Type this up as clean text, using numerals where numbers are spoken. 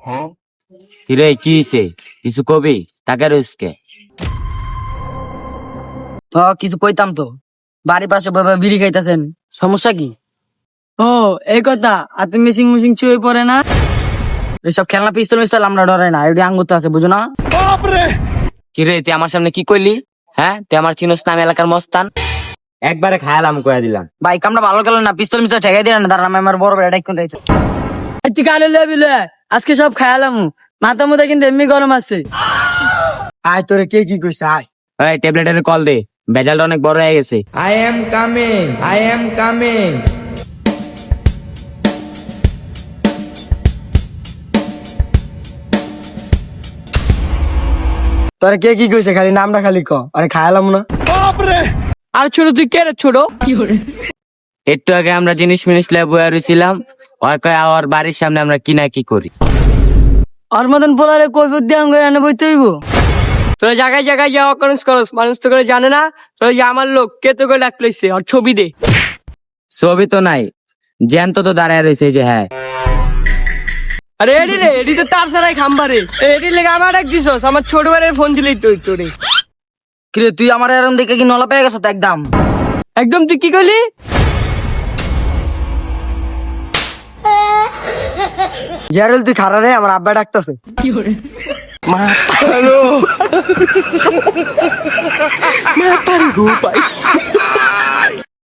কিরে কি হইছে? কিছু কবি তাকে রইসকে? কিছু কইতাম তো, বাড়ির পাশে বাবা বিড়ি খাইতেছেন, সমস্যা কি? ও এই কথা, আর তুমি মিশিং মিশিং চুয়ে পড়ে না? এসব খেলনা পিস্তল মিস্তল আমরা ডরাই না, এটি আঙ্গুতে আছে, বুঝো না? কিরে তুই আমার সামনে কি কইলি? হ্যাঁ তুই আমার চিনস নাম এলাকার মস্তান, একবারে খায়ালাম কয়া দিলাম। বাইক আমরা ভালো খেলেন না, পিস্তল মিস্তল ঠেকাই দিলেন না, দাঁড়ান আমি আমার বড় বেড়া ডাইক দিতে। তুই কালে লেবিলে আজকে সব খায়ালাম, মাথা মুথা কিন্তু এমনি গরম আছে। আয় তোরে কে কি কইছে আয়। এই ট্যাবলেটের কল দে, ভেজালটা অনেক বড় হয়ে গেছে। I am coming. I am coming. তোরে কে কি কইছে খালি নামটা খালি ক, আরে খায়ালাম না। আর ছোট তুই কে রে ছোট? একটু আগে আমরা জিনিস মিনিস লয়ে বয়া রইছিলাম, ওই কয় আর বাড়ির সামনে আমরা কি না কি করি। ওর মতন পোলারে কৈফত দিয়ে আঙ্গুর এনে বইতে হইব। তোরা জায়গায় জায়গায় যাওয়া করস করস, মানুষ তো করে জানে না তোরা যে আমার লোক কে তো করে ডাকলেছে, আর ছবি দে। ছবি তো নাই, জ্যান্ত তো দাঁড়ায় রয়েছে যে। হ্যাঁ আরে এডি রে, এডি তো তার ছাড়াই খাম্বারে, এডি লেগে আমার ডাক দিছস, আমার ছোট ভাইয়ের ফোন দিলেই তুই তোরে। কিরে তুই আমার এরম দেখে কি নলা পেয়ে গেছ তো একদম? একদম তুই কি করলি? জেরাল তুই খারা রে, আমার আব্বা ডাকতেছে। মা